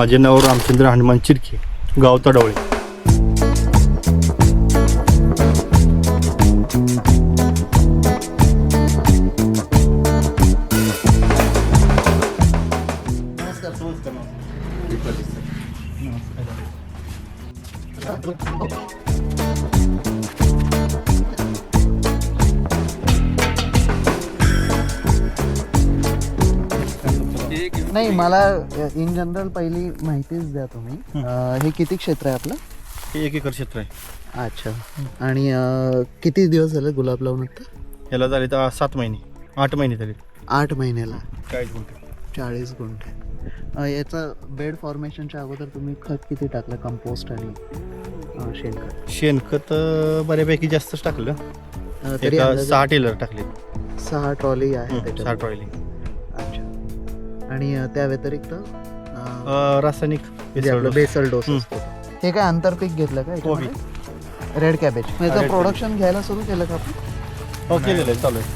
माझे नाव रामचंद्र हनुमान चिरके, गाव तडवळे. नाही, मला इन जनरल पहिली माहितीच द्या तुम्ही. हे किती क्षेत्र आहे आपलं? हे 1 एकर क्षेत्र आहे. अच्छा. आणि किती दिवस झाले गुलाब लावून आता? याला झाले तर 7 महिने 8 महिने झाले. 8 महिन्याला 40 गुंठे. 40 गुंठे. याचं बेड फॉर्मेशनच्या अगोदर तुम्ही खत किती टाकलं? कंपोस्ट आणि शेणखत? शेणखत बऱ्यापैकी जास्तच टाकलं. तरी 6 टेलर टाकले. 6 ट्रॉली आहे 6 त्याच्यात. ट्रॉली. अच्छा. आणि त्या व्यतिरिक्त रासायनिक बेसल डोस असतो. हे काय आंतरपीक घेतलं का कोबी? Red cabbage. याचं Red प्रोडक्शन घ्यायला सुरू केलं का आपण? हो, केलेलं आहे, चालू आहे.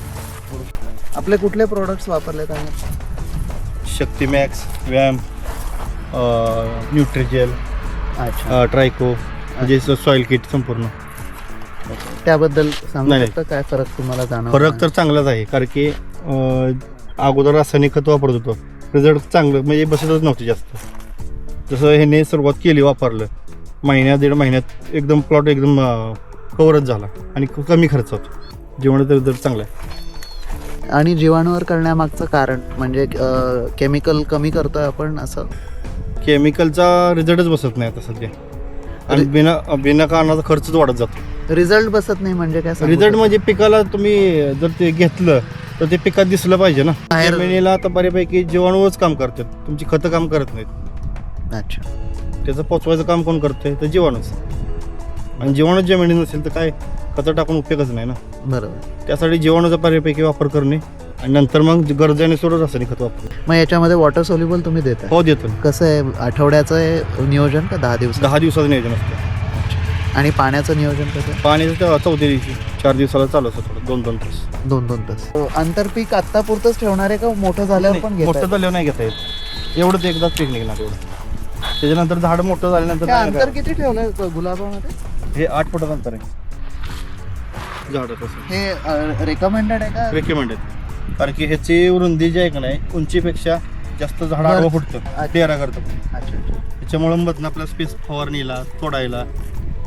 आपले कुठले प्रोडक्ट्स वापरलेत आहेत? शक्ती मॅक्स, व्यायाम, न्यूट्रिजेल, अच्छा. ट्रायको, म्हणजे सॉईल किट संपूर्ण. त्याबद्दल सांगू नाही. शकता काय फरक तुम्हाला जाणवला? फरक तर चांगलाच आहे, कारण की अगोदर रासायनिक खत वापरत होतो, रिझल्ट चांगलं म्हणजे बसतच नव्हतं जास्त. जसं ह्याने सुरुवात केली, वापरलं, 1-1.5 महिन्यात एकदम प्लॉट एकदम कवरच झाला आणि कमी खर्चात जीवनाचा रिझल्ट चांगला आहे. आणि जीवाणूवर करण्यामागचं कारण म्हणजे केमिकल कमी करतोय आपण असं? केमिकलचा रिझल्टच बसत नाही आता सध्या, आणि बिना कारणाचा खर्चच वाढत जातो. रिझल्ट बसत नाही म्हणजे काय सांगू रिझल्ट शकता? म्हणजे पिकाला तुम्ही जर ते घेतलं तर ते पिकात दिसलं पाहिजे ना. बाहेर- जमिनीला आता बऱ्यापैकी जीवाणूच काम करतात, तुमची खतं काम करत नाहीत. अच्छा. त्याचं पोचवायचं काम कोण करतंय? तर जीवाणूच. आणि जीवाणूच जमिनीत नसेल तर काय खतं टाकून उपयोगच नाही ना. बरोबर. त्यासाठी जीवाणूचा बऱ्यापैकी वापर करणे आणि नंतर मग गरजेने सोडून रासायनिक खत वापरणे. मग याच्यामध्ये वॉटर सोल्युबल तुम्ही देता? हो, देतो ना. कसं आहे, आठवड्याचं आहे नियोजन का 10 दिवस? 10 दिवसाचं नियोजन असतं. आणि पाण्याचं नियोजन कसं? पाण्याचं तेव्हा 4थ्या दिवशी 4 दिवसाला चालू असतं, थोडं 2-2 तास. 2-2 तास. आंतरपीक आत्ता पुरतच ठेवणार आहे का मोठं झाल्यावर पण मोठं घेतात? झाल्यावर नाही घेता येत, एवढंच एकदाच पीक निघणार एवढं. त्याच्यानंतर झाड मोठं झाल्यानंतर नाही अंतर काय. किती ठेवलंय गुलाबामध्ये? हे 8 फुटाचं अंतर आहे झाडापासून. हे रेकमेंडेड आहे का? रेकमेंड आहेत, कारण की ह्याची रुंदी जी आहे का नाही, उंचीपेक्षा जास्त झाड आडवं फुटतं, पेरा करतं. अच्छा अच्छा. त्याच्यामुळे मधनं आपला स्पेस फवारणीला तोडायला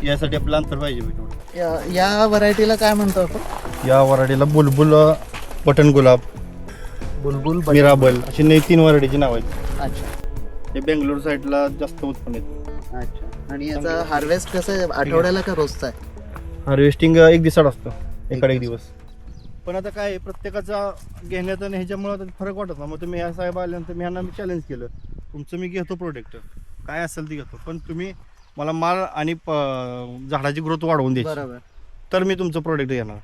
यासाठी आपलं अंतर पाहिजे तेवढं. या व्हरायटीला काय म्हणतो आपण? या वराडीला बुलबुल, बटन गुलाब, बुलबुल मिराबल अशी 3 वराडीची नाव आहेत. अच्छा हे बेंगलोर साईडला जास्त उत्पन्न आहेत. अच्छा. आणि याचा हार्वेस्ट कसं आहे, आठवड्याला का रोजचा आहे? हार्वेस्टिंग 1 दिवसाड असतं, एकाड 1 दिवस. पण आता काय आहे, प्रत्येकाचा घेण्यात आणि ह्याच्यामुळे आता फरक वाटत ना. मग तुम्ही ह्या साहेब आल्यानंतर मी ह्यांना चॅलेंज केलं, तुमचं मी घेतो प्रोडक्ट, काय असेल ते घेतो, पण तुम्ही मला माल आणि झाडाची ग्रोथ वाढवून द्यायची, बरोबर. तर मी तुमचं प्रोडक्ट घेणार.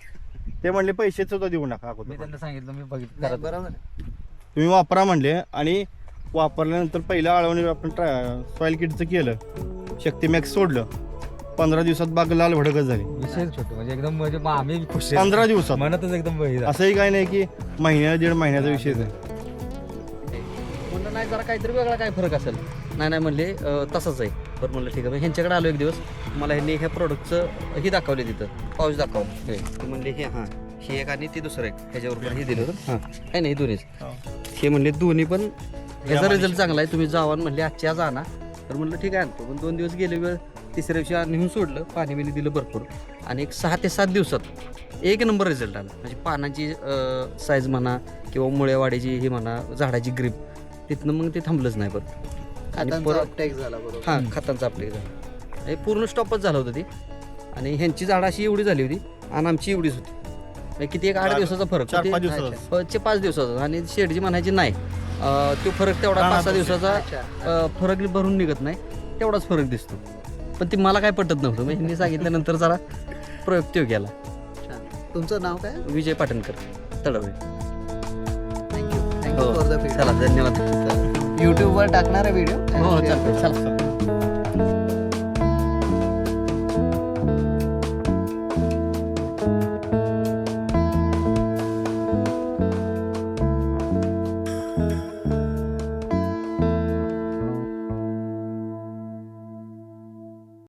ते म्हणले पैसे सुद्धा देऊ नका मी अगोदर, त्यांना सांगितलं, मी बघितलं नाही, करत बरोबर. तुम्ही वापरा म्हणले. आणि वापरल्यानंतर पहिल्या आळवणी आपण सॉईल किटचं केलं, शक्ती मॅक्स सोडलं, 15 दिवसात बाग लाल भडकच झाली. विषय छोटे म्हणजे एकदम म्हणजे मग आम्ही खुश आहे. 15 दिवसात. मनातच एकदम बहिरा. असंही काही नाही की महिन्याला 1.5 महिन्याचा विषय आहे. म्हणलं नाही, जरा काहीतरी वेगळा काय फरक असेल. नाही म्हणले तसंच आहे. बरं म्हणलं ठीक आहे. मग ह्यांच्याकडे आलो एक दिवस, मला ह्यांनी ह्या प्रोडक्टचं हे दाखवले, तिथं पाऊच दाखवलं. ते म्हणले हे हां हे एक आणि ते दुसरं एक, ह्याच्यावर हे दिलं होतं. हां आहे ना, हे दोन्हीच. हे म्हणले दोन्ही पण ह्याचा रिझल्ट चांगला आहे, तुम्ही जावा म्हणले आजची आज आणा. तर म्हणलं ठीक आहे आणतो. पण 2 दिवस गेले, वेळ तिसऱ्या दिवशी नेऊन सोडलं, पाणी बिणी दिलं भरपूर, आणि एक 6 ते 7 दिवसात 1 नंबर रिझल्ट आला. म्हणजे पानाची साईज म्हणा किंवा मुळेवाडीची ही म्हणा, झाडाची ग्रीप, तिथनं मग ते थांबलंच नाही परत. आणि खतांचा परत uptake झाला बरोबर. हां खतांचा आपले झाला, हे पूर्ण स्टॉपच झालं होतं ते. आणि ह्यांची झाडं अशी एवढी झाली होती आणि आमची एवढीच होती. म्हणजे किती एक 8 दिवसाचा फरक, 4-5 दिवसाचा. 5 दिवसाचा. आणि शेडची म्हणायची नाही, तो फरक तेवढा 5-6 दिवसाचा फरक भरून निघत नाही, तेवढाच फरक दिसतो. पण ती मला काय पटत नव्हतं. मग ह्यांनी सांगितल्यानंतर जरा प्रयोग तो केला. छान. तुमचं नाव काय? विजय पाटणकर, तळवे. थँक्यू फॉर द चला धन्यवाद. युट्यूबवर टाकणार आहे व्हिडिओ? हो चालतं, चला.